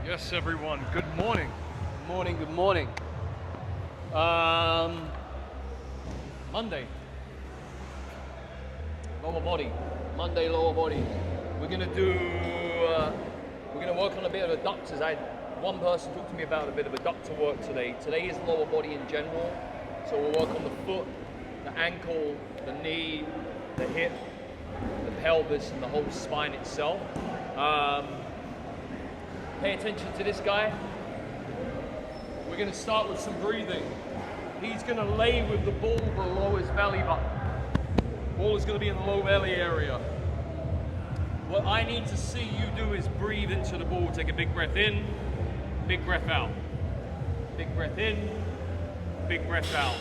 Yes, everyone. Good morning. Good morning, good morning. Monday. Lower body. Monday, lower body. We're gonna work on a bit of adductors. I had one person talk to me about a bit of adductor work today. Today is lower body in general. So we'll work on the foot, the ankle, the knee, the hip, the pelvis, and the whole spine itself. Pay attention to this guy. We're going to start with some breathing. He's going to lay with the ball below his belly button. Ball is going to be in the low belly area. What I need to see you do is breathe into the ball. Take a big breath in, big breath out. Big breath in, big breath out.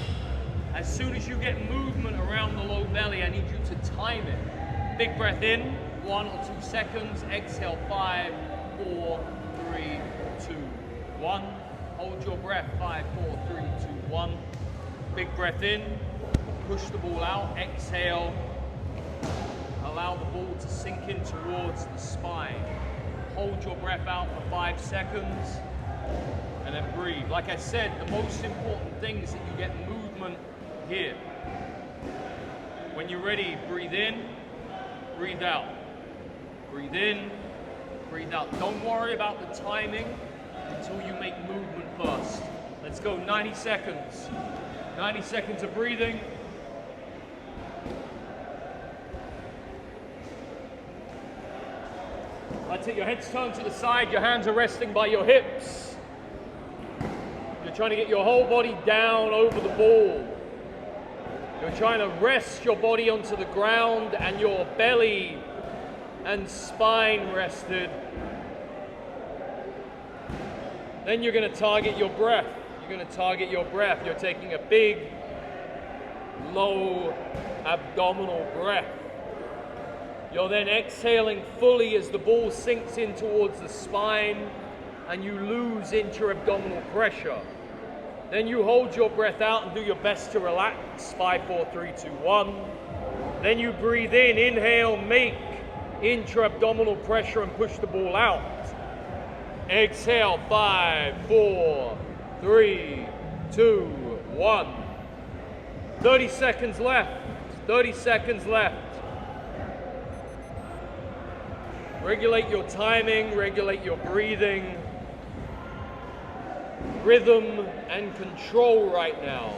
As soon as you get movement around the low belly, I need you to time it. Big breath in, 1 or 2 seconds. Exhale, 5, 4, 3, 2, 1. Hold your breath, 5, 4, 3, 2, 1. Big breath in, push the ball out. Exhale, allow the ball to sink in towards the spine. Hold your breath out for 5 seconds, and then breathe. Like I said, the most important thing is that you get movement here. When you're ready, breathe in, breathe out. Breathe in, breathe out. Don't worry about the timing until you make movement first. Let's go, 90 seconds. 90 seconds of breathing. That's it, your head's turned to the side, your hands are resting by your hips. You're trying to get your whole body down over the ball. You're trying to rest your body onto the ground and your belly and spine rested. Then you're going to target your breath. You're going to target your breath. You're taking a big, low abdominal breath. You're then exhaling fully as the ball sinks in towards the spine and you lose intra-abdominal pressure. Then you hold your breath out and do your best to relax. 5, 4, 3, 2, 1. Then you breathe in, inhale, make intra-abdominal pressure and push the ball out. Exhale, 5, 4, 3, 2, 1. 30 seconds left. 30 seconds left. Regulate your timing, regulate your breathing. Rhythm and control right now.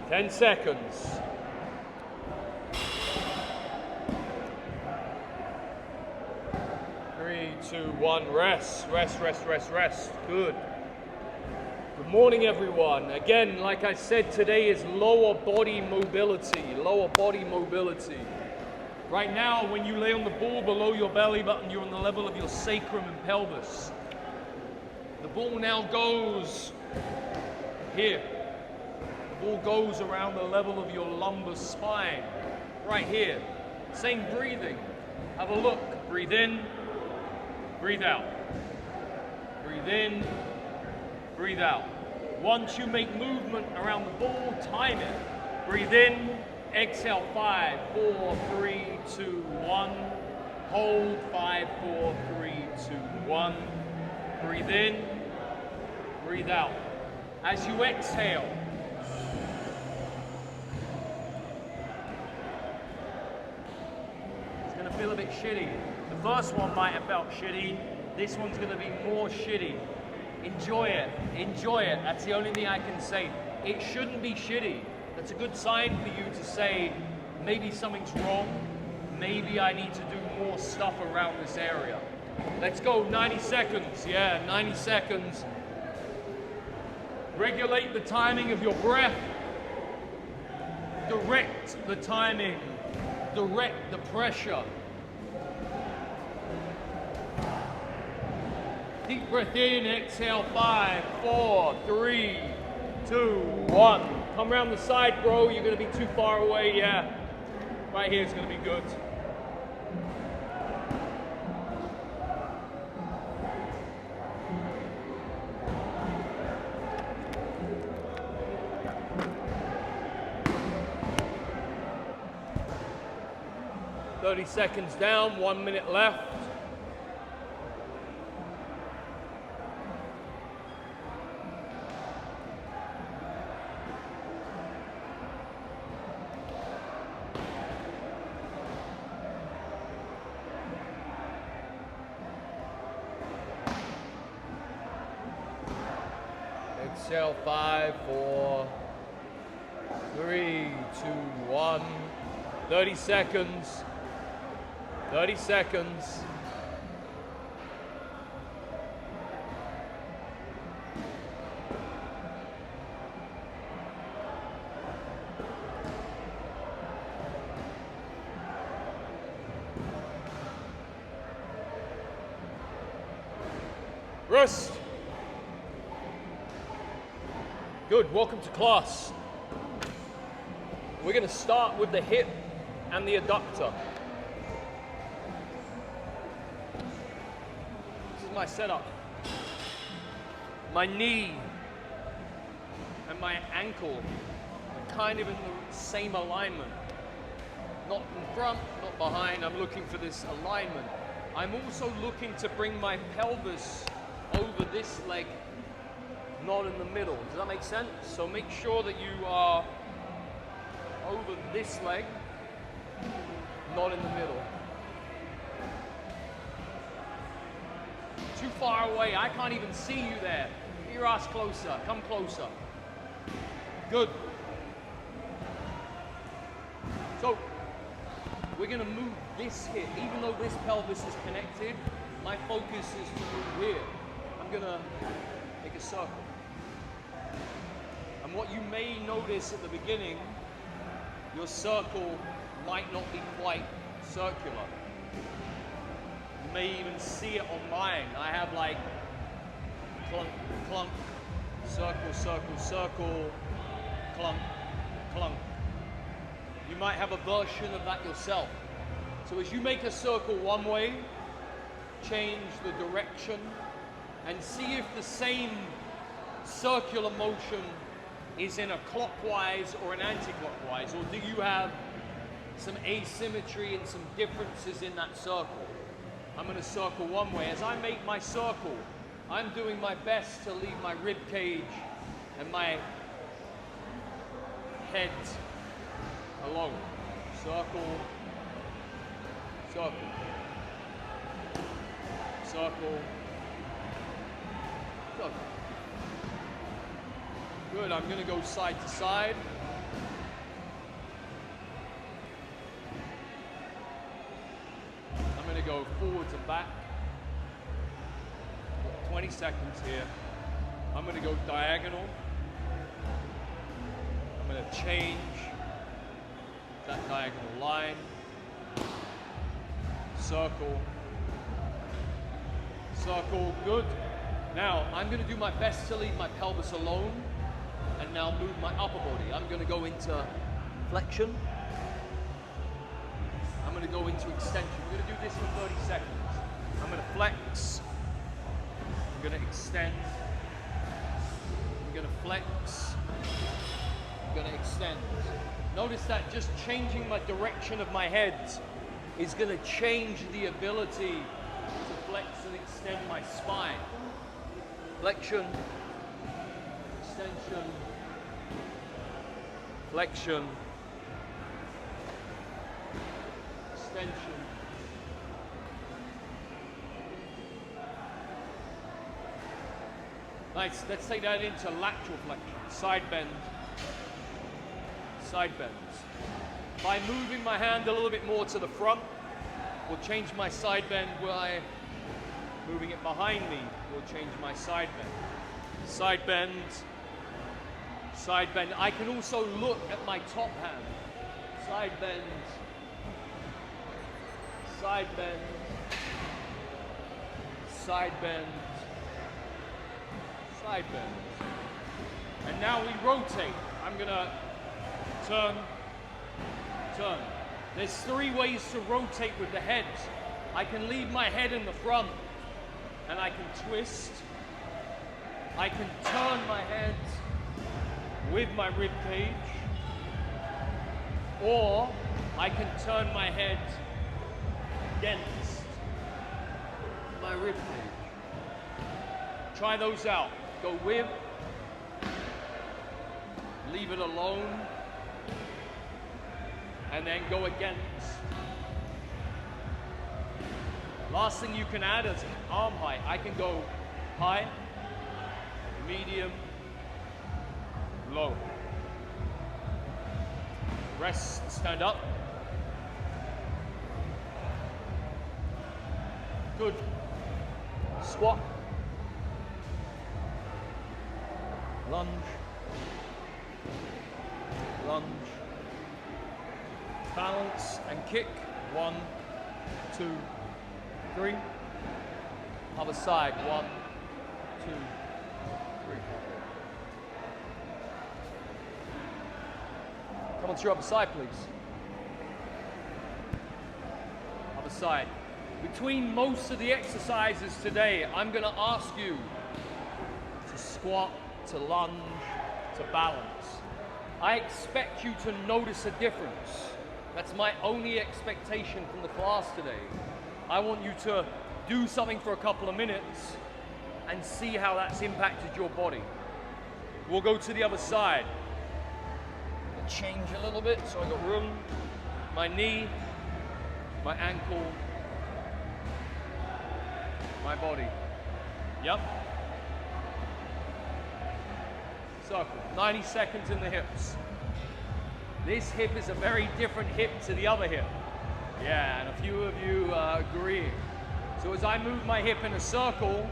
Ten seconds. 3, 2, 1, rest, rest, rest, rest, rest. Good. Good morning, everyone. Again, like I said, today is lower body mobility, lower body mobility. Right now, when you lay on the ball below your belly button, you're on the level of your sacrum and pelvis. The ball now goes here. The ball goes around the level of your lumbar spine, right here. Same breathing. Have a look. Breathe in, breathe out. Breathe in, breathe out. Once you make movement around the ball, time it. Breathe in, exhale, 5, 4, 3, 2, 1. Hold, 5, 4, 3, 2, 1. Breathe in, breathe out. As you exhale, it's going to feel a bit shitty. The first one might have felt shitty. This one's going to be more shitty. Enjoy it. Enjoy it. That's the only thing I can say. It shouldn't be shitty. That's a good sign for you to say, maybe something's wrong. Maybe I need to do more stuff around this area. Let's go, 90 seconds. Yeah, 90 seconds. Regulate the timing of your breath. Direct the timing. Direct the pressure. Deep breath in, exhale, 5, 4, 3, 2, 1. Come around the side, bro. You're going to be too far away. Yeah. Right here is going to be good. 30 seconds down, 1 minute left. Exhale, 5, 4, 3, 2, 1. 30 seconds. 30 seconds. Rest. Good, welcome to class. We're going to start with the hip and the adductor. This is my setup. My knee and my ankle are kind of in the same alignment. Not in front, not behind. I'm looking for this alignment. I'm also looking to bring my pelvis over this leg, not in the middle. Does that make sense? So make sure that you are over this leg, not in the middle. Too far away, I can't even see you there. Get your ass closer, come closer. Good. So, we're gonna move this hip. Even though this pelvis is connected, my focus is to move here. I'm gonna make a circle. And what you may notice at the beginning, your circle might not be quite circular. You may even see it on mine. I have like clunk, clunk, circle, circle, circle, clunk, clunk. You might have a version of that yourself. So as you make a circle one way, change the direction and see if the same circular motion is in a clockwise or an anti-clockwise, or do you have some asymmetry and some differences in that circle? I'm going to circle one way. As I make my circle, I'm doing my best to leave my rib cage and my head alone. Circle, circle, circle, circle. Good, I'm going to go side to side. I'm going to go forwards and back. 20 seconds here. I'm going to go diagonal. I'm going to change that diagonal line. Circle. Circle, good. Now, I'm going to do my best to leave my pelvis alone and now move my upper body. I'm going to go into flexion. I'm going to go into extension. We're going to do this for 30 seconds. I'm going to flex. I'm going to extend. I'm going to flex. I'm going to extend. Notice that just changing my direction of my head is going to change the ability to flex and extend my spine. Flexion, extension, flexion, extension. Nice, let's take that into lateral flexion, side bend, side bends. By moving my hand a little bit more to the front, will change my side bend. By moving it behind me will change my side bend. Side bend, side bend. I can also look at my top hand. Side bend, side bend, side bend, side bend. And now we rotate. I'm gonna turn, turn. There's three ways to rotate with the head. I can leave my head in the front and I can twist. I can turn my head with my rib cage, or I can turn my head against my rib cage. Try those out. Go with, leave it alone, and then go against. Last thing you can add is arm height. I can go high, medium, low. Rest, stand up. Good. Squat. Lunge. Lunge. Balance and kick. 1, 2, 3. Other side. 1, 2, 3. Come on to your other side, please. Other side. Between most of the exercises today, I'm going to ask you to squat, to lunge, to balance. I expect you to notice a difference. That's my only expectation from the class today. I want you to do something for a couple of minutes and see how that's impacted your body. We'll go to the other side. Change a little bit so I got room. My knee, my ankle, my body. Yep. Circle. 90 seconds in the hips. This hip is a very different hip to the other hip. Yeah, and a few of you agree. So as I move my hip in a circle,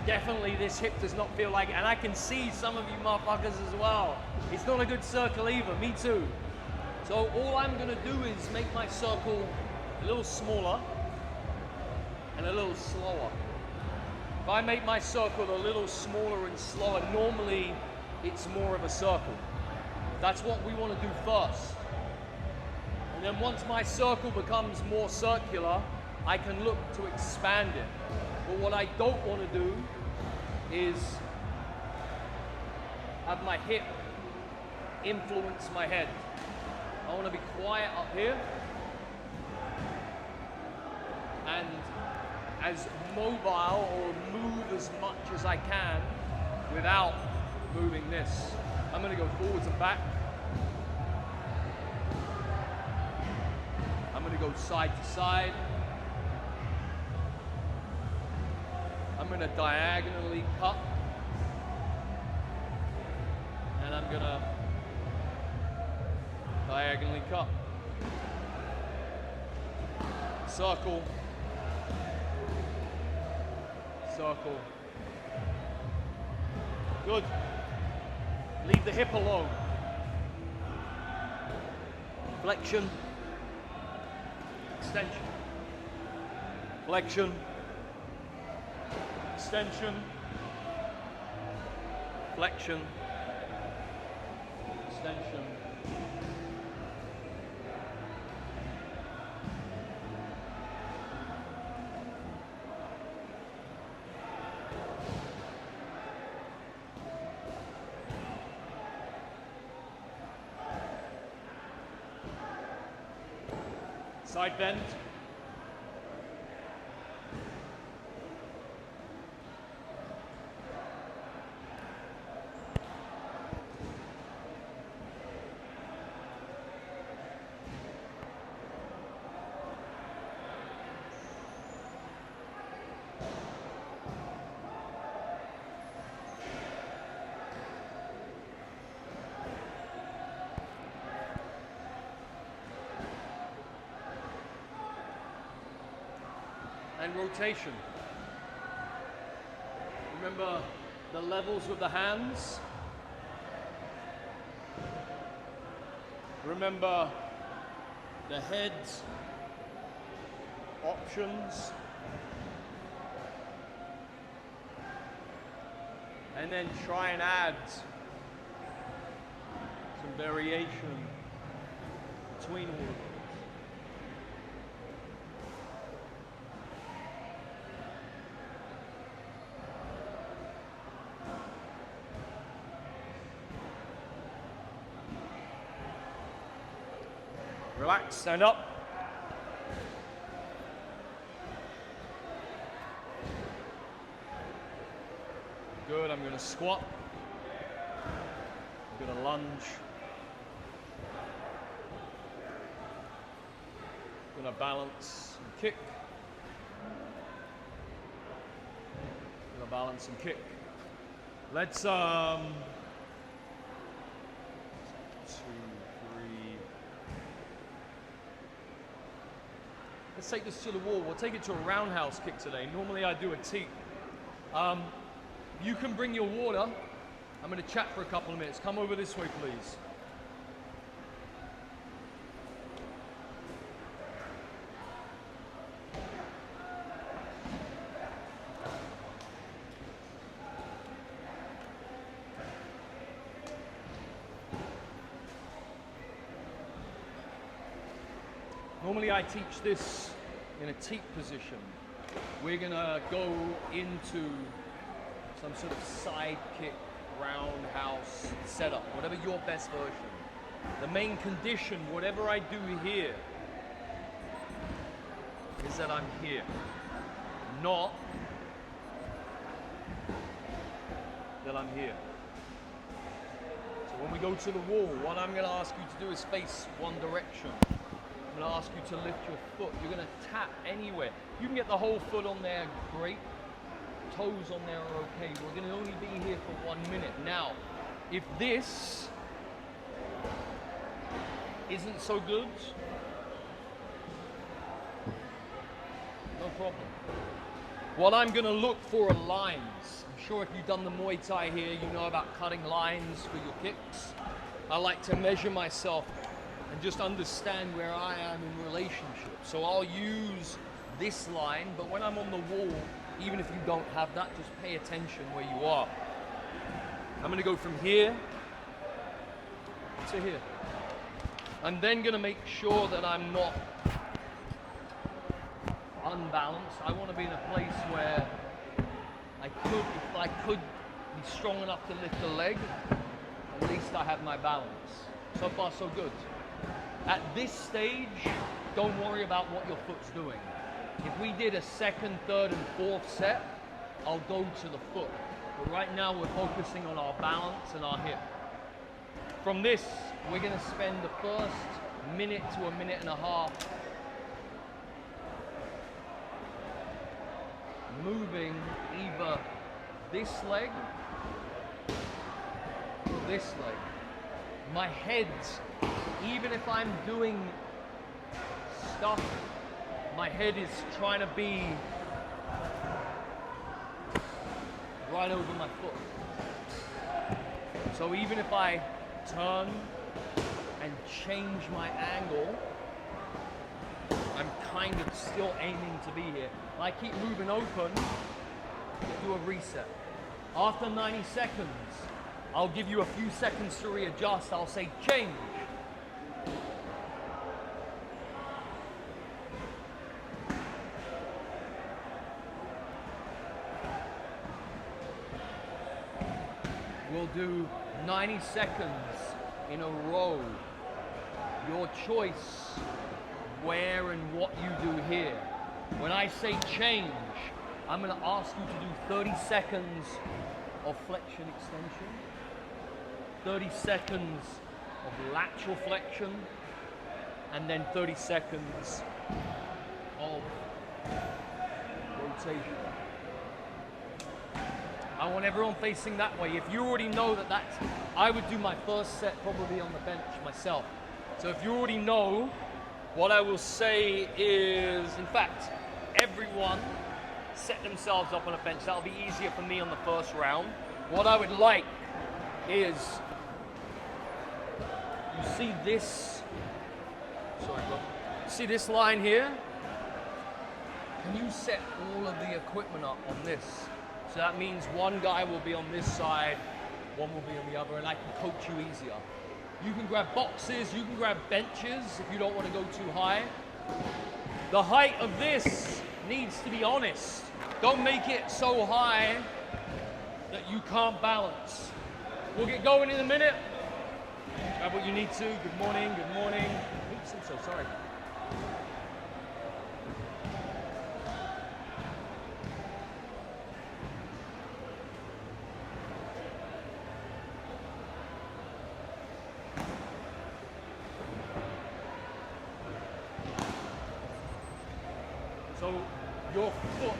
definitely this hip does not feel like it. And I can see some of you motherfuckers as well. It's not a good circle either, me too. So all I'm gonna do is make my circle a little smaller and a little slower. If I make my circle a little smaller and slower, normally it's more of a circle. That's what we want to do first. And then once my circle becomes more circular, I can look to expand it. But what I don't want to do is have my hip influence my head. I want to be quiet up here and as mobile or move as much as I can without moving this. I'm going to go forwards and back. I'm going to go side to side. I'm going to diagonally cut. And I'm going to diagonally cut. Circle. Circle. Good. Leave the hip alone. Flexion. Extension. Flexion. Extension. Flexion. Extension. Side bend. And rotation. Remember the levels with the hands. Remember the head options. And then try and add some variation between all of them. Relax, stand up. I'm going to squat. I'm going to lunge. I'm going to balance and kick. I'm going to balance and kick. Let's 2, 3. Let's take this to the wall. We'll take it to a roundhouse kick today. Normally I do a T. You can bring your water. I'm going to chat for a couple of minutes. Come over this way, please. Normally I teach this in a teep position. We're gonna go into some sort of side kick, roundhouse setup, whatever your best version. The main condition, whatever I do here, is that I'm here, not that I'm here. So when we go to the wall, what I'm gonna ask you to do is face one direction. I'm going to ask you to lift your foot. You're going to tap anywhere. You can get the whole foot on there, great. Toes on there are okay. We're going to only be here for 1 minute. Now, if this isn't so good, no problem. What I'm going to look for are lines. I'm sure if you've done the Muay Thai here, you know about cutting lines for your kicks. I like to measure myself and just understand where I am in relationship. So I'll use this line, but when I'm on the wall, even if you don't have that, just pay attention where you are. I'm gonna go from here to here. I'm then gonna make sure that I'm not unbalanced. I wanna be in a place where if I could be strong enough to lift the leg, at least I have my balance. So far, so good. At this stage, don't worry about what your foot's doing. If we did a second, third, and fourth set, I'll go to the foot. But right now, we're focusing on our balance and our hip. From this, we're going to spend the first minute to a minute and a half moving either this leg or this leg. My head, even if I'm doing stuff, my head is trying to be right over my foot. So even if I turn and change my angle, I'm kind of still aiming to be here. I keep moving open, do a reset. After 90 seconds, I'll give you a few seconds to readjust. I'll say change. We'll do 90 seconds in a row. Your choice where and what you do here. When I say change, I'm going to ask you to do 30 seconds of flexion extension, 30 seconds of lateral flexion, and then 30 seconds of rotation. I want everyone facing that way. If you already know that I would do my first set probably on the bench myself. So if you already know, what I will say is, in fact, everyone set themselves up on a bench. That'll be easier for me on the first round. What I would like is, you see this, see this line here? Can you set all of the equipment up on this? So that means one guy will be on this side, one will be on the other, and I can coach you easier. You can grab boxes, you can grab benches if you don't want to go too high. The height of this needs to be honest. Don't make it so high that you can't balance. We'll get going in a minute. Grab what you need to. Good morning, good morning. Oops, I'm so sorry. So your foot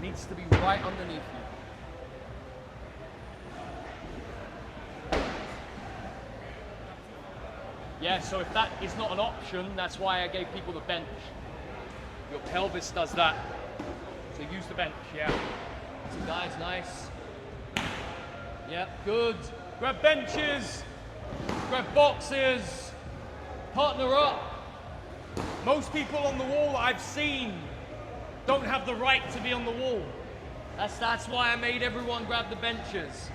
needs to be right underneath you. Yeah, so if that is not an option, that's why I gave people the bench. Your pelvis does that. So use the bench, yeah. So guys, nice. Yep, good. Grab benches, grab boxes, partner up. Most people on the wall I've seen don't have the right to be on the wall. That's why I made everyone grab the benches.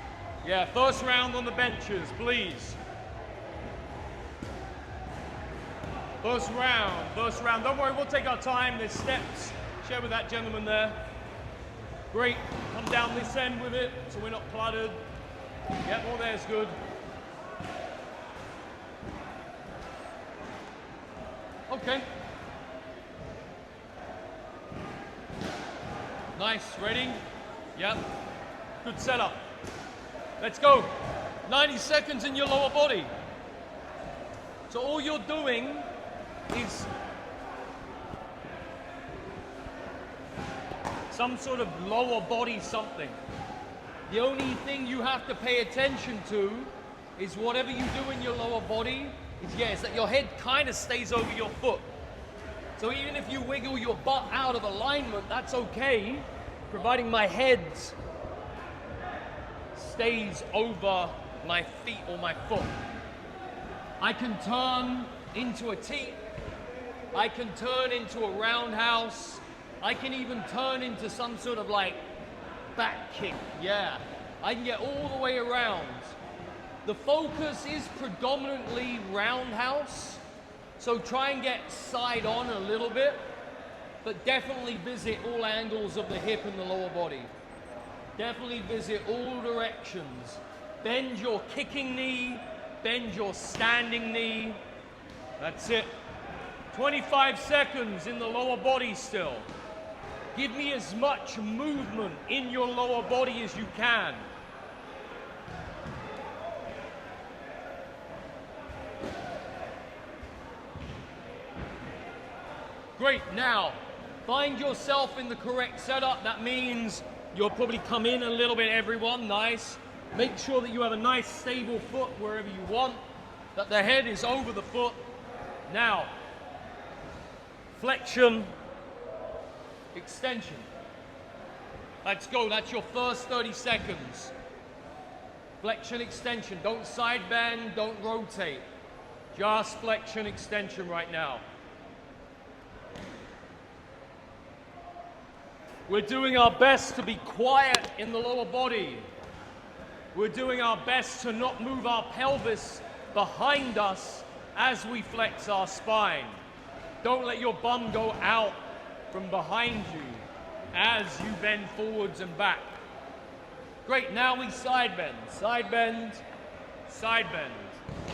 Yeah, first round on the benches, please. First round. Don't worry, we'll take our time. There's steps. Share with that gentleman there. Great. Come down this end with it so we're not cluttered. Yep, all there's good. Okay. Nice. Ready? Yep. Good setup. Let's go. 90 seconds in your lower body. So all you're doing is some sort of lower body something. The only thing you have to pay attention to is whatever you do in your lower body is that your head kind of stays over your foot. So even if you wiggle your butt out of alignment, that's okay, providing my head stays over my feet or my foot. I can turn into a T. I can turn into a roundhouse. I can even turn into some sort of like back kick. Yeah, I can get all the way around. The focus is predominantly roundhouse, so try and get side on a little bit, but definitely visit all angles of the hip and the lower body. Definitely visit all directions. Bend your kicking knee, bend your standing knee. That's it. 25 seconds in the lower body still. Give me as much movement in your lower body as you can. Great, now, find yourself in the correct setup. That means you'll probably come in a little bit, everyone, nice. Make sure that you have a nice stable foot wherever you want, that the head is over the foot. Now, flexion, extension. Let's go, that's your first 30 seconds. Flexion, extension, don't side bend, don't rotate. Just flexion, extension right now. We're doing our best to be quiet in the lower body. We're doing our best to not move our pelvis behind us as we flex our spine. Don't let your bum go out from behind you as you bend forwards and back. Great, now we side bend. Side bend, side bend,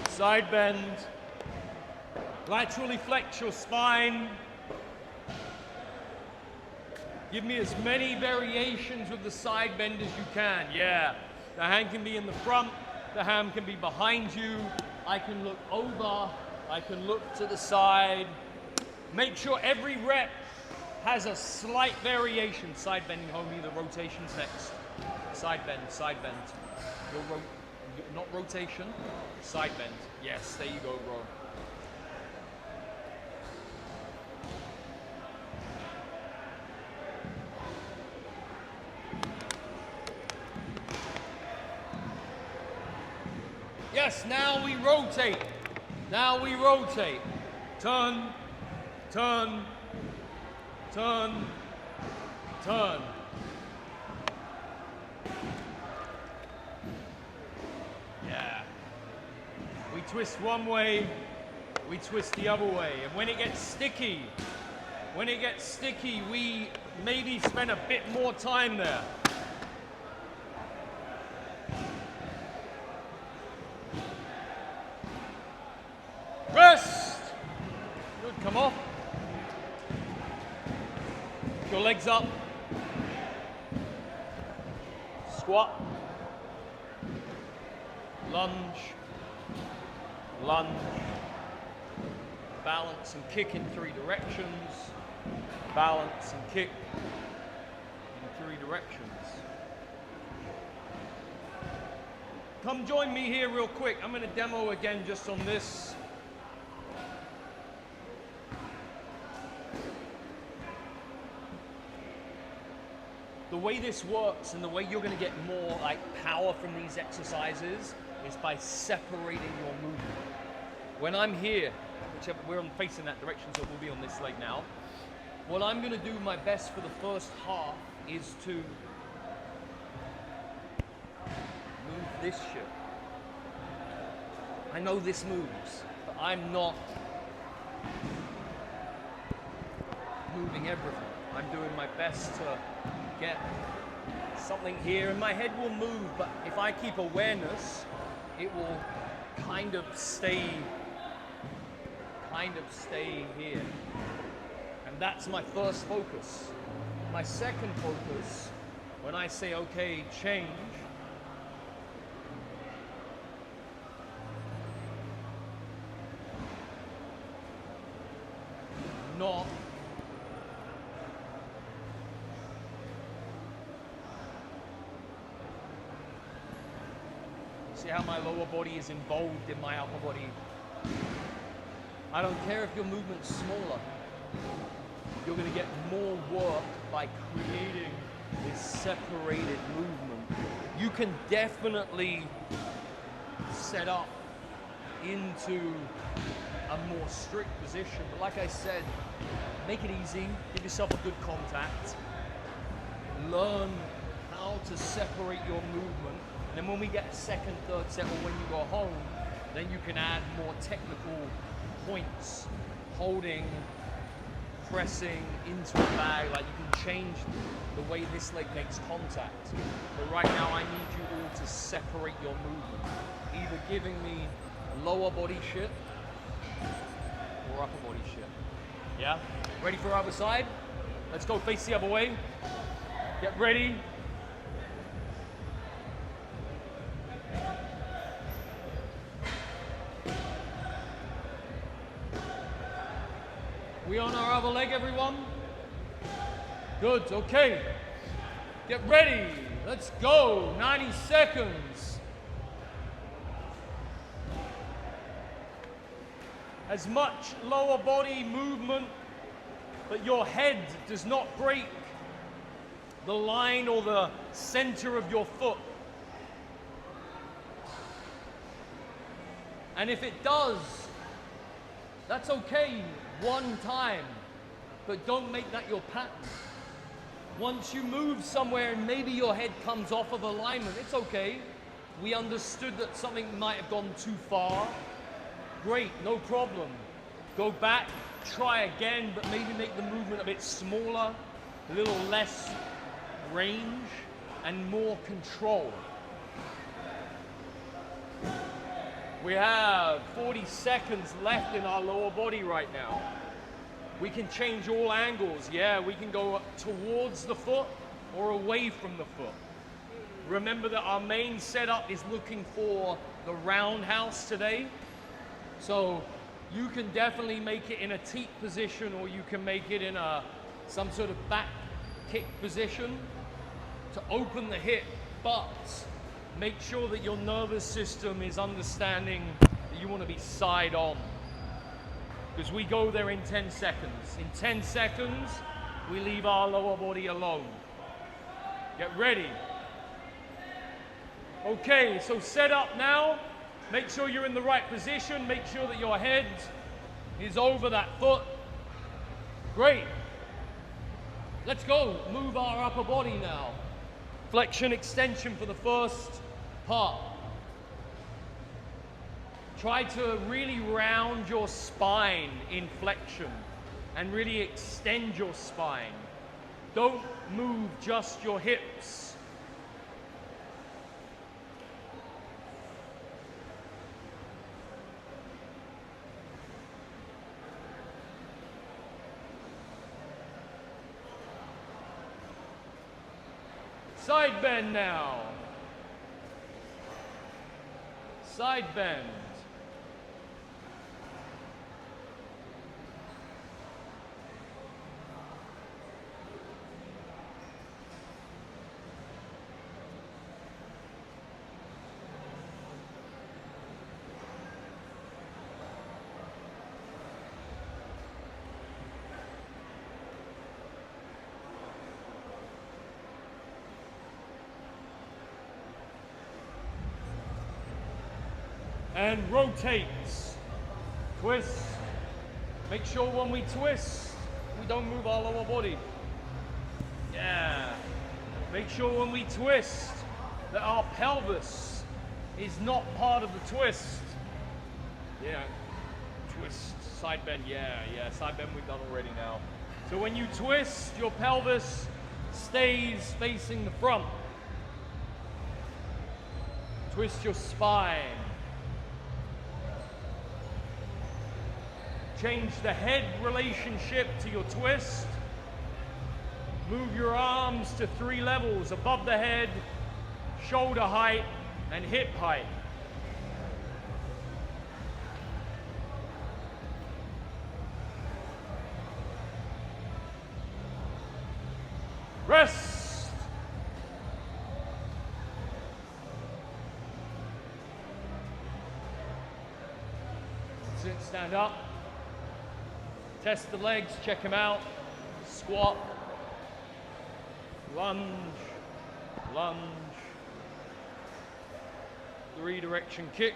side bend. Laterally flex your spine. Give me as many variations with the side bend as you can. Yeah, the hand can be in the front, the hand can be behind you. I can look over, I can look to the side. Make sure every rep has a slight variation. Side bending, homie, the rotation's next. Side bend, side bend. Not rotation, side bend. Yes, there you go, bro. Yes, now we rotate. Now we rotate. Turn, turn, turn, turn. Yeah. We twist one way, we twist the other way. And when it gets sticky, we maybe spend a bit more time there. Rest. Good, come off. Put your legs up. Squat. Lunge. Lunge. balance and kick in 3 directions, balance and kick in 3 directions. Come join me here real quick. I'm going to demo again just on this. The way this works and the way you're going to get more like power from these exercises is by separating your movement. When I'm here, whichever, we're facing that direction, so it will be on this leg now. What I'm going to do my best for the first half is to move this shit. I know this moves, but I'm not moving everything. I'm doing my best to get something here, and my head will move, but if I keep awareness, it will kind of stay here. And that's my first focus. My second focus, when I say, okay, change, not see how my lower body is involved in my upper body. I don't care if your movement's smaller. You're going to get more work by creating this separated movement. You can definitely set up into a more strict position, but like I said, make it easy, give yourself a good contact, learn how to separate your movement, and then when we get a second, third set, or when you go home, then you can add more technical points, holding, pressing into a bag, like you can change the way this leg makes contact. But right now I need you all to separate your movement, either giving me lower body shit or upper body shit. Yeah? Ready for our other side? Let's go face the other way. Get ready. We on our other leg, everyone? Good, okay. Get ready. Let's go. 90 seconds. As much lower body movement, but your head does not break the line or the center of your foot. And if it does, that's okay one time, but don't make that your pattern. Once you move somewhere and maybe your head comes off of alignment, it's okay. We understood that something might have gone too far. Great, no problem. Go back, try again, but maybe make the movement a bit smaller, a little less range, and more control. We have 40 seconds left in our lower body right now. We can change all angles. Yeah, we can go towards the foot or away from the foot. Remember that our main setup is looking for the roundhouse today. So you can definitely make it in a teep position, or you can make it in some sort of back kick position to open the hip, but make sure that your nervous system is understanding that you want to be side on. Because we go there in 10 seconds. In 10 seconds, we leave our lower body alone. Get ready. Okay, so set up now. Make sure you're in the right position. Make sure that your head is over that foot. Great. Let's go. Move our upper body now. Flexion, extension for the first part. Try to really round your spine in flexion and really extend your spine. Don't move just your hips. Side bend now. Side bend. and rotates. Twist. Make sure when we twist, we don't move our lower body. Yeah. Make sure when we twist that our pelvis is not part of the twist. Yeah. Twist, side bend, yeah, side bend we've done already now. So when you twist, your pelvis stays facing the front. Twist your spine. Change the head relationship to your twist. Move your arms to 3 levels: above the head, shoulder height, and hip height. Rest. Sit, stand up. Test the legs, check them out. Squat. Lunge. Lunge. 3-direction kick.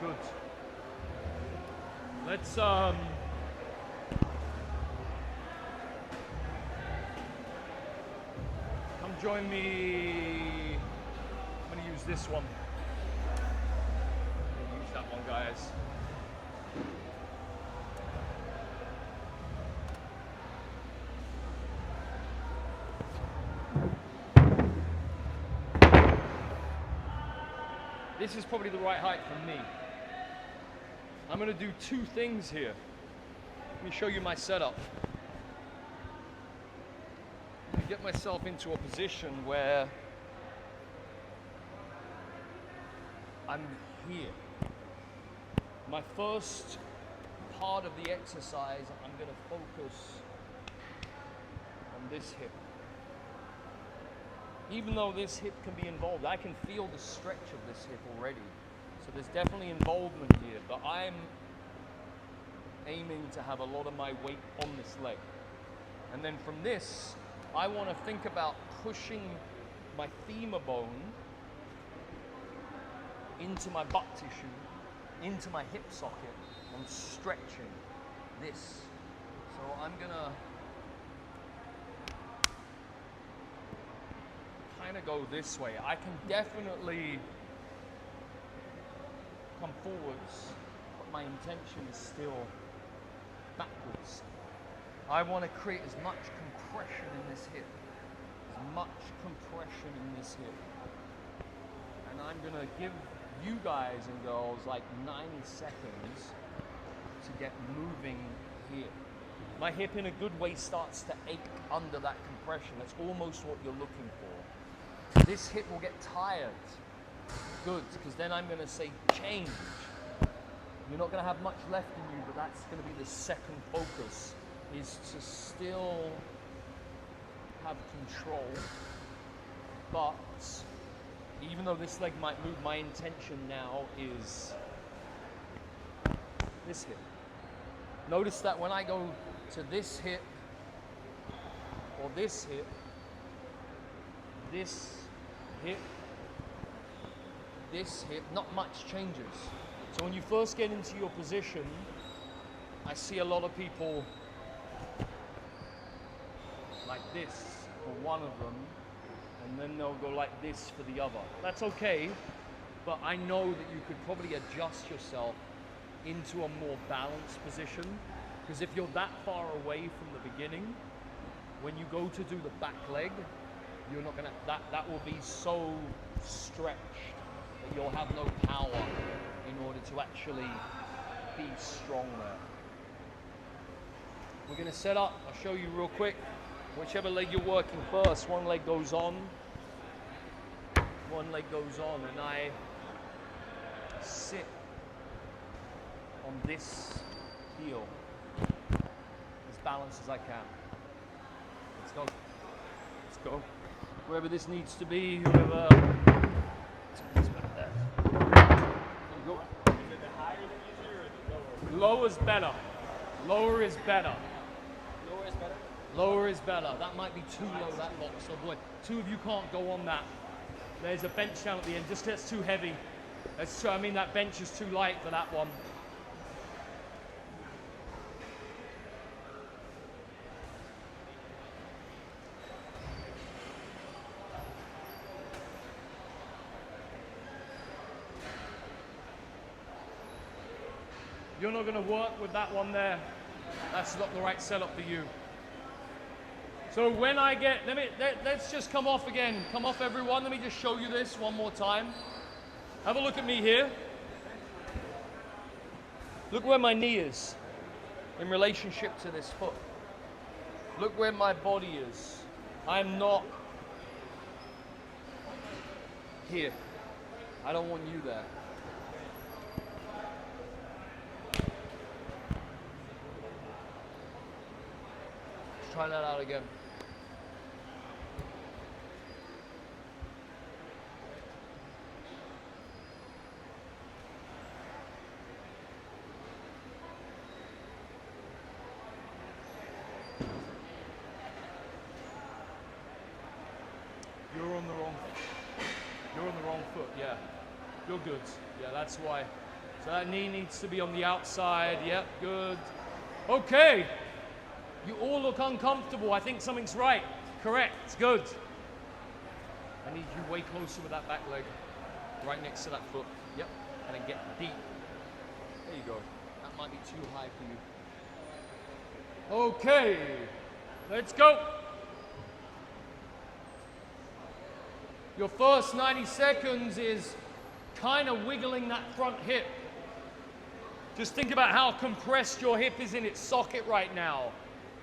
Good. Let's come join me. I'm gonna use this one. Use that one, guys. This is probably the right height for me. I'm going to do 2 things here. Let me show you my setup. I'm going to get myself into a position where I'm here. My first part of the exercise, I'm going to focus on this hip. Even though this hip can be involved, I can feel the stretch of this hip already. So there's definitely involvement here, but I'm aiming to have a lot of my weight on this leg. And then from this, I want to think about pushing my femur bone into my butt tissue, into my hip socket, and stretching this. So I'm gonna kind of go this way. I can definitely come forwards, but my intention is still backwards. I want to create as much compression in this hip, as much compression in this hip. And I'm going to give you guys and girls like 90 seconds to get moving here. My hip in a good way starts to ache under that compression. That's almost what you're looking for. This hip will get tired. Good, because then I'm going to say change. You're not going to have much left in you, but that's going to be the second focus, is to still have control. But even though this leg might move, my intention now is this hip. Notice that when I go to this hip, or this hip, this hip, this hip, not much changes. So when you first get into your position, I see a lot of people like this for one of them, and then they'll go like this for the other. That's okay, but I know that you could probably adjust yourself into a more balanced position, because if you're that far away from the beginning, when you go to do the back leg, you're not gonna, that will be so stretched that you'll have no power in order to actually be strong there. We're gonna set up, I'll show you real quick, whichever leg you're working first. One leg goes on, one leg goes on, and I sit on this heel as balanced as I can. Let's go. Let's go. Wherever this needs to be, whoever. There you go. Is it the higher that easier or the lower? Lower's better. Lower is better. Lower is better? Lower is better. That might be too low, that box. So boy, two of you can't go on that. There's a bench down at the end. Just that's too heavy. That's I mean, that bench is too light for that one. You're not going to work with that one there. That's not the right setup for you. So when I get, let's just come off again. Come off, everyone. Let me just show you this one more time. Have a look at me here. Look where my knee is in relationship to this foot. Look where my body is. I'm not here. I don't want you there. Try that out again. You're on the wrong foot, yeah. You're good. Yeah, that's why. So that knee needs to be on the outside. Yep, good. Okay. You all look uncomfortable. I think something's right. Correct. Good. I need you way closer with that back leg. Right next to that foot. Yep. And then get deep. There you go. That might be too high for you. Okay. Let's go. Your first 90 seconds is kind of wiggling that front hip. Just think about how compressed your hip is in its socket right now.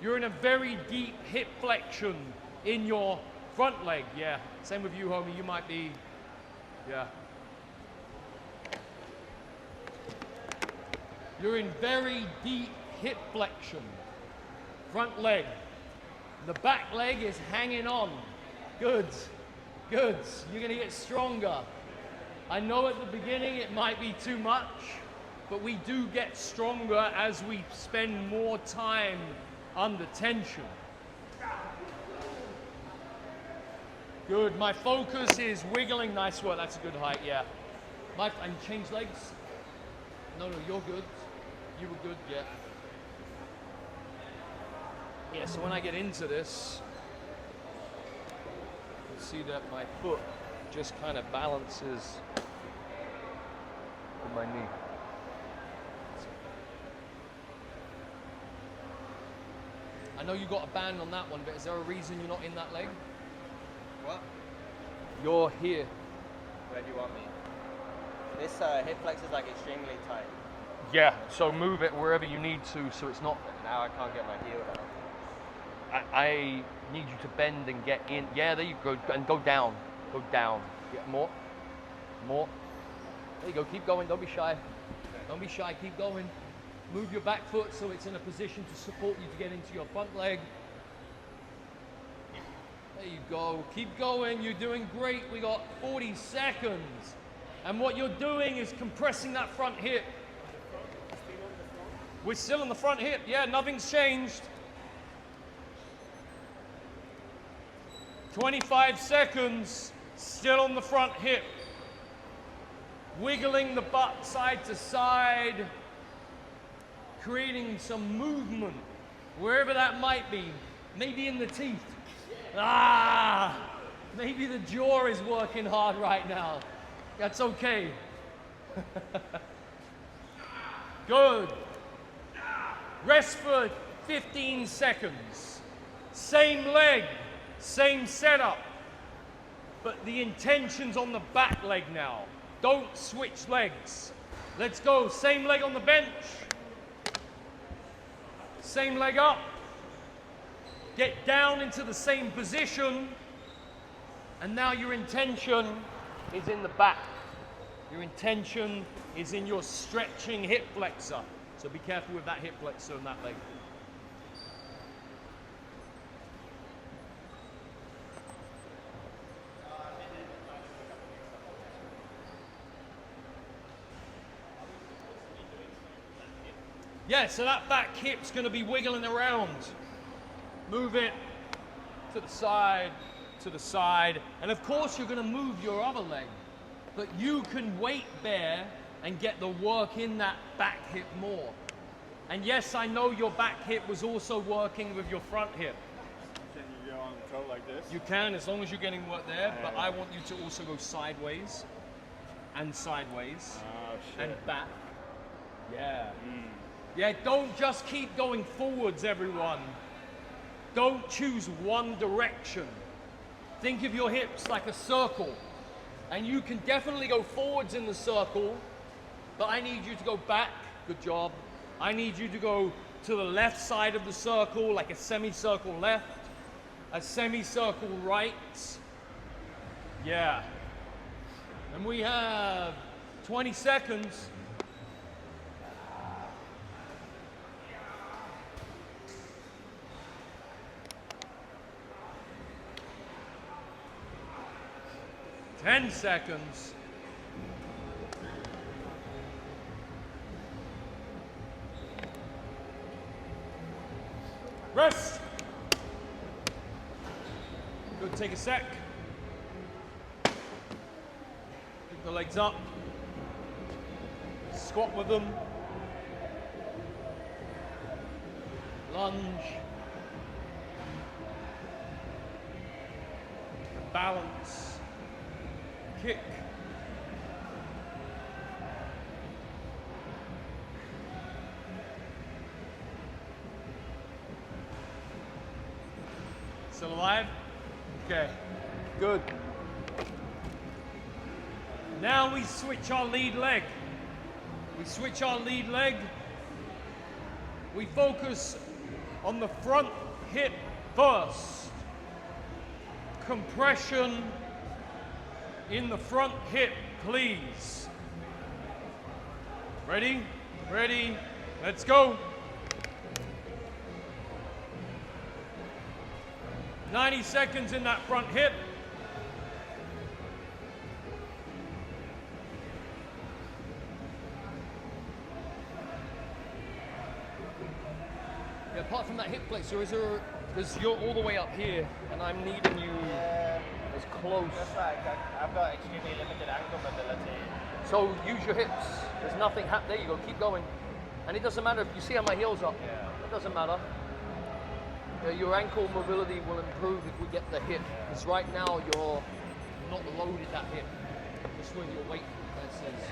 You're in a very deep hip flexion in your front leg. Yeah, same with you, homie. You might be, yeah. You're in very deep hip flexion. Front leg. The back leg is hanging on. Good, good. You're gonna get stronger. I know at the beginning it might be too much, but we do get stronger as we spend more time under tension. Good. My focus is wiggling. Nice work. That's a good height. Yeah. And change legs. No, you're good. You were good. Yeah. Yeah. So when I get into this, you see that my foot just kind of balances with my knee. I know you got a band on that one, but is there a reason you're not in that leg? What? You're here. Where do you want me? This hip flex is like extremely tight. Yeah, so move it wherever you need to so it's not... Now I can't get my heel down. I need you to bend and get in. Yeah, there you go. And go down. Go down. Yeah, more. More. There you go. Keep going. Don't be shy. Don't be shy. Keep going. Move your back foot so it's in a position to support you to get into your front leg. There you go. Keep going. You're doing great. We got 40 seconds. And what you're doing is compressing that front hip. We're still on the front hip. Yeah, nothing's changed. 25 seconds. Still on the front hip. Wiggling the butt side to side. Creating some movement, wherever that might be. Maybe in the teeth. Maybe the jaw is working hard right now. That's okay. Good. Rest for 15 seconds. Same leg, same setup, but the intention's on the back leg now. Don't switch legs. Let's go. Same leg on the bench. Same leg up. Get down into the same position. And now your intention is in the back. Your intention is in your stretching hip flexor. So be careful with that hip flexor and that leg. Yeah, so that back hip's going to be wiggling around. Move it to the side, and of course you're going to move your other leg, but you can weight bear and get the work in that back hip more. And yes, I know your back hip was also working with your front hip. Can you go on toe like this? You can, as long as you're getting work there, but I want you to also go sideways and sideways and back. Yeah. Yeah, don't just keep going forwards, everyone. Don't choose one direction. Think of your hips like a circle, and you can definitely go forwards in the circle, but I need you to go back. Good job. I need you to go to the left side of the circle, like a semicircle left, a semicircle right. Yeah. And we have 20 seconds. Ten seconds. Rest. Good, take a sec. Pick the legs up. Squat with them. Lunge. Balance. Kick. Still alive? Okay, good. Now we switch our lead leg. We switch our lead leg. We focus on the front hip first. Compression in the front hip, please. Ready? Ready? Let's go. 90 seconds in that front hip. Yeah, apart from that hip flexor, is there, because you're all the way up here, and I'm needing you as close. Just like I've got extremely limited ankle mobility. So use your hips. There's nothing happening. There you go. Keep going. And it doesn't matter if you see how my heels up. Yeah. It doesn't matter. Your ankle mobility will improve if we get the hip. Because right now you're not loaded that hip. Just with your weight. That says.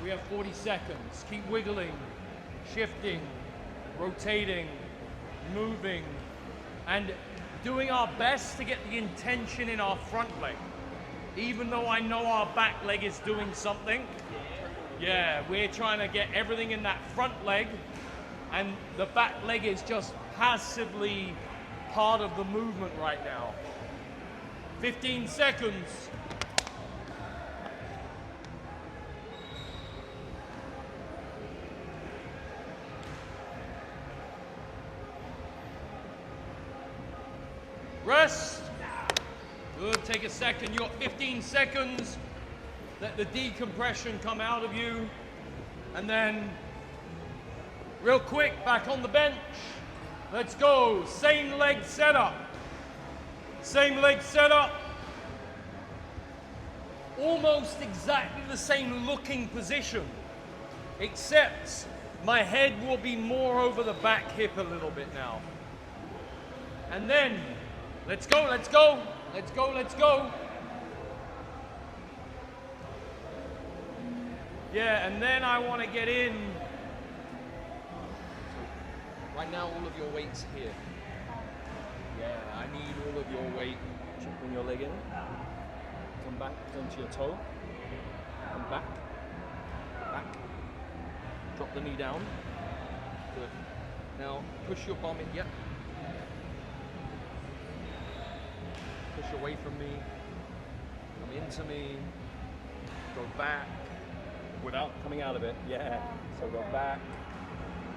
We have 40 seconds. Keep wiggling, shifting, rotating, moving, and doing our best to get the intention in our front leg. Even though I know our back leg is doing something, yeah, we're trying to get everything in that front leg, and the back leg is just passively part of the movement right now. 15 seconds. Rest. Good, take a second. You got 15 seconds. Let the decompression come out of you. And then, real quick, back on the bench. Let's go. Same leg setup. Same leg setup. Almost exactly the same looking position, except my head will be more over the back hip a little bit now. And then, let's go, let's go, let's go, let's go. Yeah, and then I want to get in. Right now, all of your weight's here. Yeah, I need all of your weight. Bring your leg in. Come back onto your toe. Come back. Back. Drop the knee down. Good. Now, push your bum in. Yep. Push away from me, come into me, go back, without coming out of it, yeah. So go back,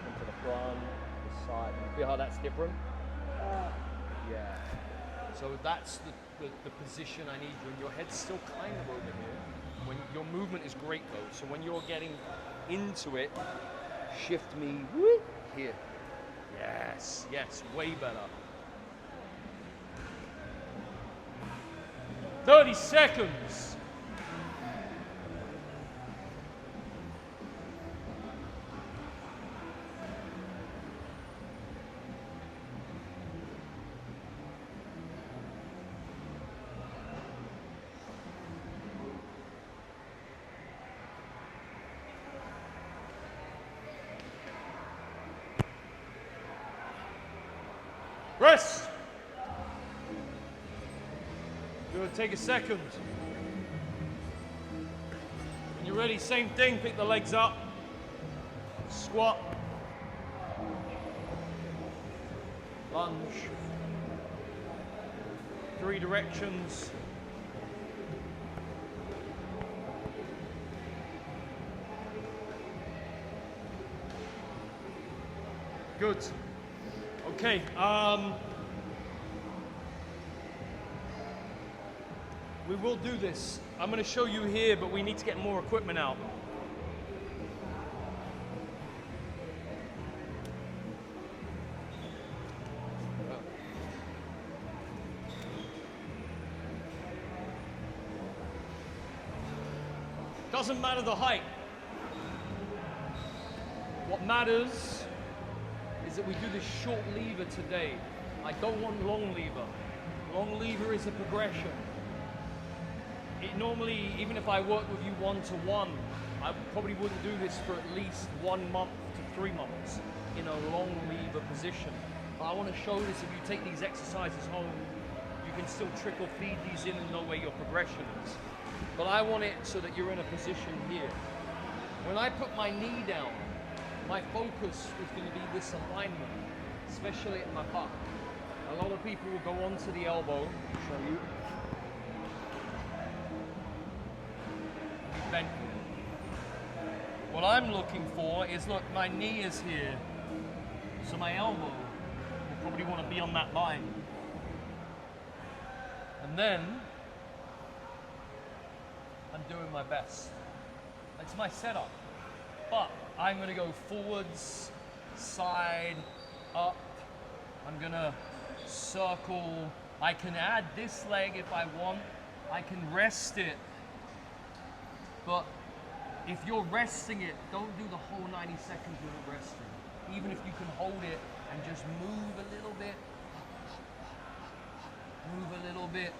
into the front, the side. You feel how that's different? Yeah. So that's the position I need you in. Your head's still kind of over here. When your movement is great though, so when you're getting into it, shift me here. Yes, yes, way better. 30 seconds. Rest. Good, take a second. When you're ready, same thing, pick the legs up. Squat. Lunge. 3 directions. Good. Okay, we will do this. I'm going to show you here, but we need to get more equipment out. Doesn't matter the height. What matters is that we do this short lever today. I don't want long lever. Long lever is a progression. It normally, even if I work with you one-to-one, I probably wouldn't do this for at least 1 month to 3 months in a long lever position. But I want to show this, if you take these exercises home, you can still trickle feed these in and know where your progression is. But I want it so that you're in a position here. When I put my knee down, my focus is going to be this alignment, especially at my butt. A lot of people will go onto the elbow, I'll show you. Bend. What I'm looking for is, look, my knee is here, so my elbow will probably want to be on that line. And then, I'm doing my best. It's my setup. But I'm going to go forwards, side, up. I'm going to circle. I can add this leg if I want. I can rest it. But if you're resting it, don't do the whole 90 seconds with it resting. Even if you can hold it and just move a little bit. Move a little bit.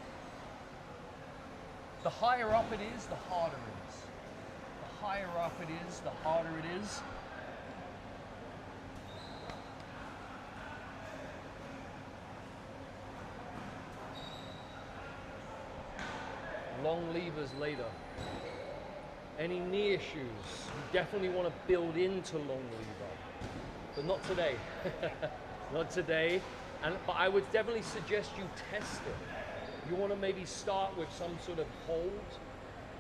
The higher up it is, the harder it is. The higher up it is, the harder it is. Long levers later. Any knee issues, you definitely want to build into long lever, but not today. Not today. But I would definitely suggest you test it. You want to maybe start with some sort of hold,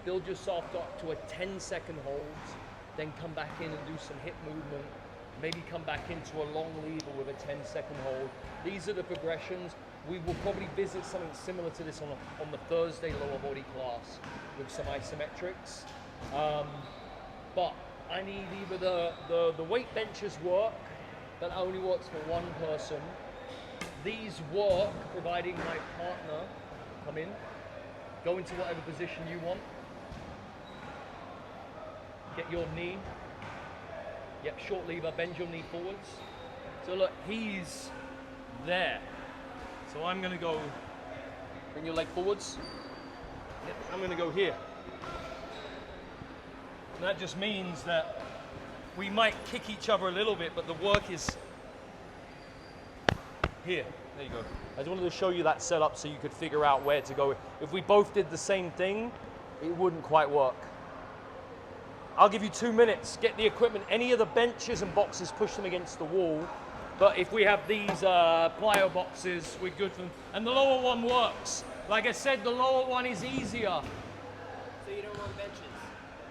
build yourself up to a 10-second hold, then come back in and do some hip movement, maybe come back into a long lever with a 10-second hold. These are the progressions. We will probably visit something similar to this on the Thursday lower body class with some isometrics. But I need either the weight benches work, that only works for one person. These work, providing my partner come in, go into whatever position you want. Get your knee. Yep, short lever, bend your knee forwards. So look, he's there. So I'm gonna go, bring your leg forwards. Yep, I'm gonna go here. And that just means that we might kick each other a little bit, but the work is here. There you go. I just wanted to show you that setup so you could figure out where to go. If we both did the same thing, it wouldn't quite work. I'll give you 2 minutes. Get the equipment. Any of the benches and boxes, push them against the wall. But if we have these plyo boxes, we're good for them. And the lower one works. Like I said, the lower one is easier. So you don't want benches?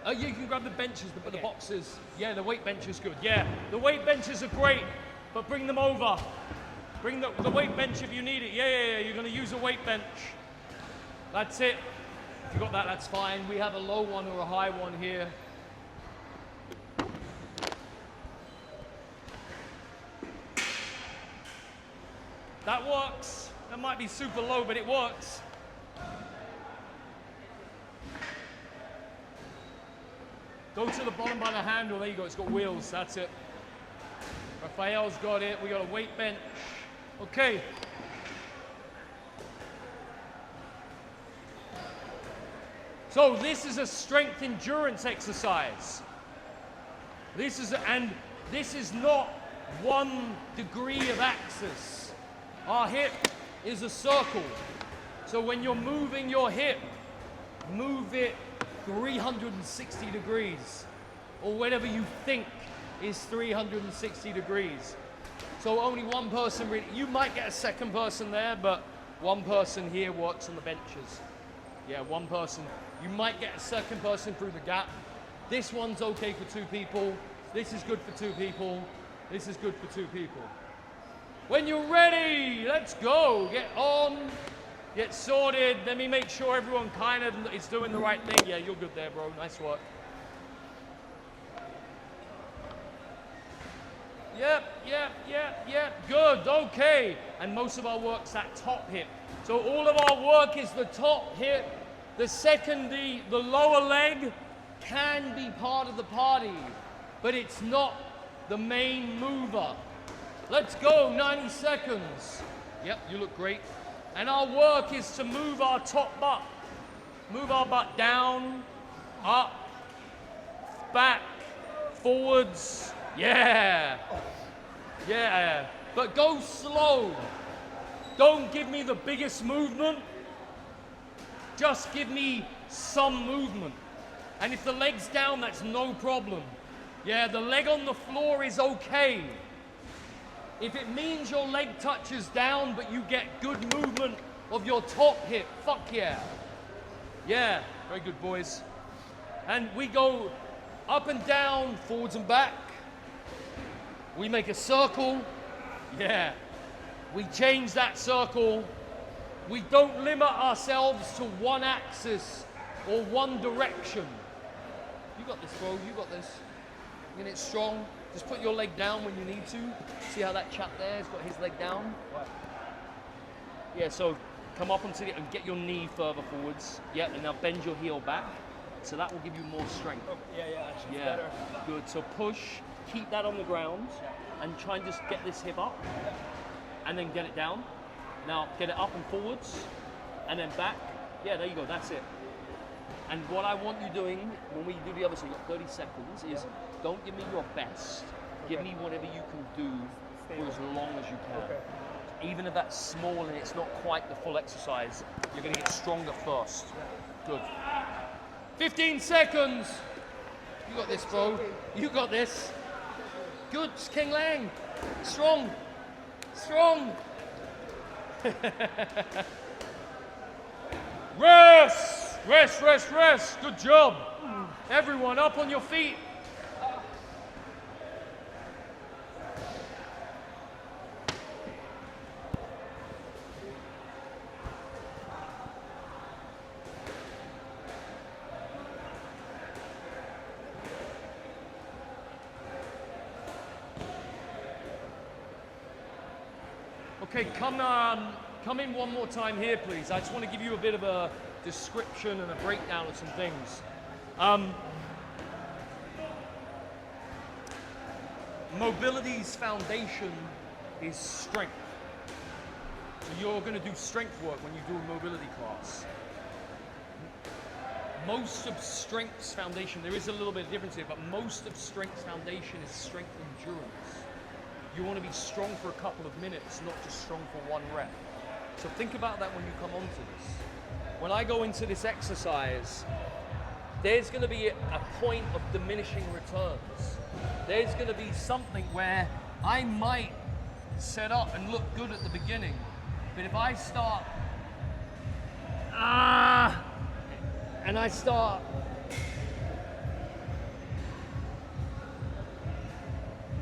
Yeah, you can grab the benches, but the boxes, yeah, the weight bench is good. Yeah, the weight benches are great, but bring them over. Bring the weight bench if you need it. Yeah. You're going to use a weight bench. That's it. If you got that, that's fine. We have a low one or a high one here. That works. That might be super low, but it works. Go to the bottom by the handle. There you go. It's got wheels. That's it. Rafael's got it. We got a weight bench. Okay. So this is a strength endurance exercise. This is not 1 degree of axis. Our hip is a circle. So when you're moving your hip, move it 360 degrees, or whatever you think is 360 degrees. So only one person really, you might get a second person there, but one person here works on the benches. Yeah, one person. You might get a second person through the gap. This one's okay for 2 people. This is good for 2 people. This is good for 2 people. When you're ready, let's go. Get on, get sorted. Let me make sure everyone kind of is doing the right thing. Yeah, you're good there, bro. Nice work. Yep. Good, okay. And most of our work's that top hip. So all of our work is the top hip. The lower leg can be part of the party, but it's not the main mover. Let's go, 90 seconds. Yep, you look great. And our work is to move our top butt. Move our butt down, up, back, forwards. Yeah. But go slow. Don't give me the biggest movement. Just give me some movement. And if the leg's down, that's no problem. Yeah, the leg on the floor is okay. If it means your leg touches down, but you get good movement of your top hip, fuck yeah. Yeah, very good, boys. And we go up and down, forwards and back. We make a circle. Yeah. We change that circle. We don't limit ourselves to one axis or one direction. You got this, bro. You got this. Get it strong. Just put your leg down when you need to. See how that chap there has got his leg down? Yeah, so come up onto it and get your knee further forwards. Yeah, and now bend your heel back. So that will give you more strength. Oh, yeah, actually better. Good. So push, keep that on the ground, and try and just get this hip up, and then get it down. Now get it up and forwards, and then back. Yeah, there you go. That's it. And what I want you doing when we do the other side, you've got 30 seconds, is don't give me your best. Give me whatever you can do for as long as you can. Even if that's small and it's not quite the full exercise, you're going to get stronger first. Good. 15 seconds. You got this, bro. You got this. Good, King Lang. Strong. Rest. Good job. Everyone up on your feet. Okay, come in one more time here, please. I just want to give you a bit of a description and a breakdown of some things. Mobility's foundation is strength. So you're going to do strength work when you do a mobility class. Most of strength's foundation, there is a little bit of difference here, but most of strength's foundation is strength endurance. You want to be strong for a couple of minutes, not just strong for one rep. So think about that when you come onto this. When I go into this exercise, there's going to be a point of diminishing returns. There's going to be something where I might set up and look good at the beginning, but if I start, and I start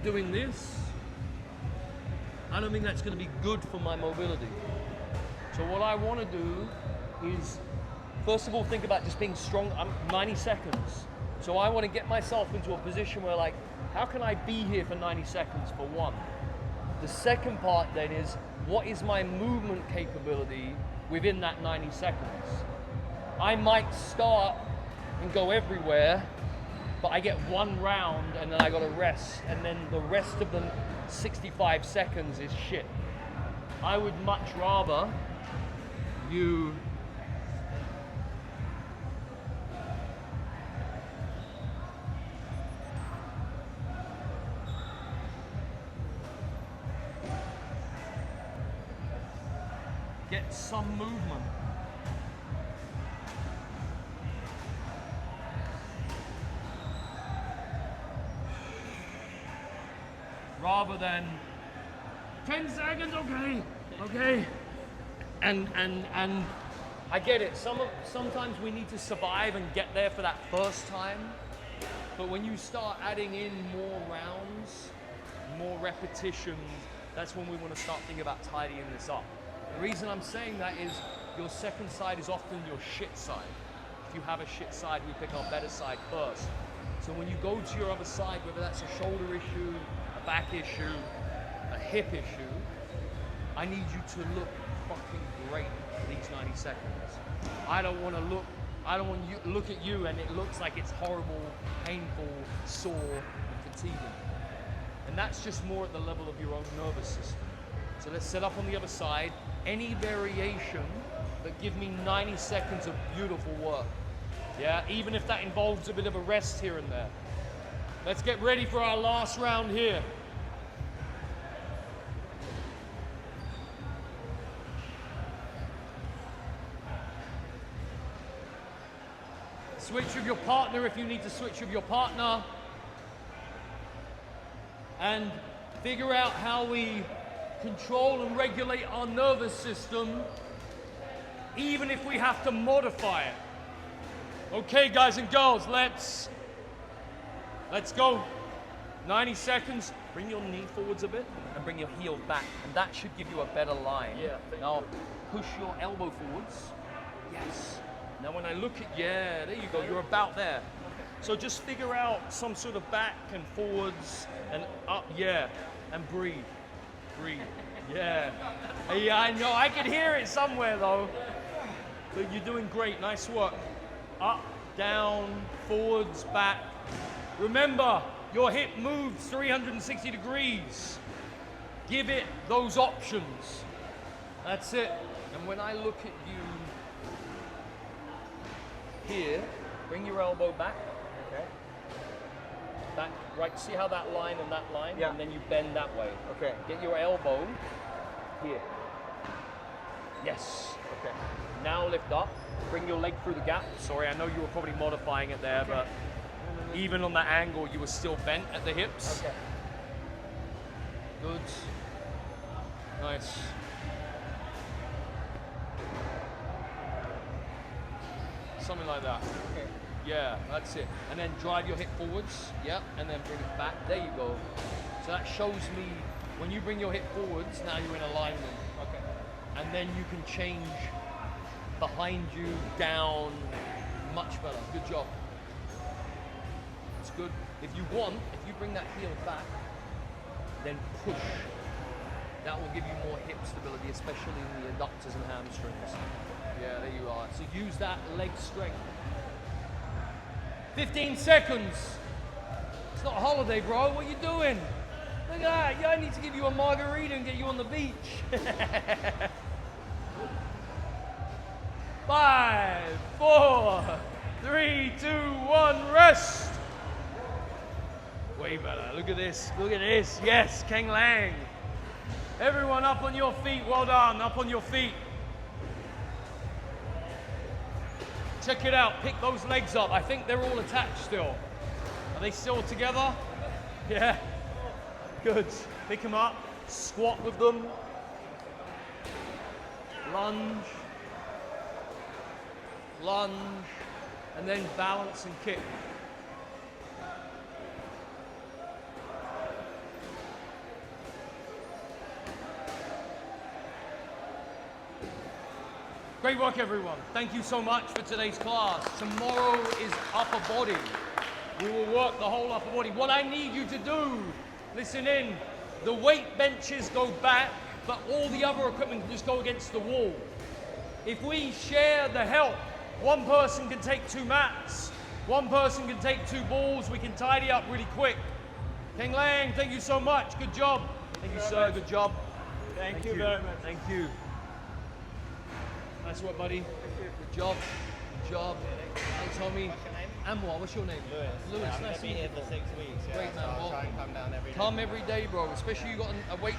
doing this, I don't think that's going to be good for my mobility. So what I want to do is, first of all, think about just being strong. I'm 90 seconds. So I want to get myself into a position where, like, how can I be here for 90 seconds for one? The second part then is, what is my movement capability within that 90 seconds? I might start and go everywhere, but I get one round and then I got to rest, and then the rest of the 65 seconds is shit. I would much rather you get some movement. Rather than 10 seconds, okay. And I get it. Sometimes we need to survive and get there for that first time. But when you start adding in more rounds, more repetitions, that's when we want to start thinking about tidying this up. The reason I'm saying that is your second side is often your shit side. If you have a shit side, we pick our better side first. So when you go to your other side, whether that's a shoulder issue, a back issue, a hip issue, I need you to look fucking great for these 90 seconds. I don't want you to look at you and it looks like it's horrible, painful, sore, and fatiguing. And that's just more at the level of your own nervous system. So let's set up on the other side. Any variation that give me 90 seconds of beautiful work. Yeah, even if that involves a bit of a rest here and there. Let's get ready for our last round here. Switch with your partner if you need to switch with your partner. And figure out how we control and regulate our nervous system, even if we have to modify it. Okay, guys and girls, let's go. 90 seconds. Bring your knee forwards a bit and bring your heel back, and that should give you a better line. Yeah. Now, push your elbow forwards. Yes. Now when I look at, yeah, there you go, you're about there. So just figure out some sort of back and forwards and up, yeah, and breathe. Breathe. Yeah. Yeah, I know. I can hear it somewhere though. But you're doing great. Nice work. Up, down, forwards, back. Remember, your hip moves 360 degrees. Give it those options. That's it. And when I look at you here, bring your elbow back. Okay. Back, right, see how that line and that line? Yeah. And then you bend that way. Okay. Get your elbow here. Yes. Okay. Now lift up. Bring your leg through the gap. Sorry, I know you were probably modifying it there, but even on that angle, you were still bent at the hips. Okay. Good. Nice. Something like that. Okay. Yeah, that's it. And then drive your hip forwards. Yep. And then bring it back. There you go. So that shows me when you bring your hip forwards, now you're in alignment. Okay. And then you can change behind you, down, much better. Good job. It's good. If you want, if you bring that heel back, then push. That will give you more hip stability, especially in the adductors and hamstrings. Yeah, there you are. So use that leg strength. 15 seconds. It's not a holiday, bro. What are you doing? Look at that. Yeah, I need to give you a margarita and get you on the beach. 5, 4, 3, 2, 1, rest. Way better. Look at this. Look at this. Yes, Keng Lang. Everyone up on your feet. Well done. Up on your feet. Check it out. Pick those legs up. I think they're all attached still. Are they still together? Yeah. Good. Pick them up. Squat with them. Lunge. Lunge. And then balance and kick. Great work, everyone. Thank you so much for today's class. Tomorrow is upper body. We will work the whole upper body. What I need you to do, listen in, the weight benches go back, but all the other equipment can just go against the wall. If we share the help, one person can take 2 mats, one person can take 2 balls, we can tidy up really quick. King Lang, thank you so much. Good job. Thank you, sir. Good job. Thank you very much. Thank you. Nice work, buddy. Good job. Good job. Hey, Tommy. What's your name? Anwar, what's your name? Lewis. Lewis, Yeah, I'm nice gonna to be meet here you. for 6 weeks. Yeah, Great, so man. I'll Well, try and come down every day. Come every day, bro. Especially you got a weight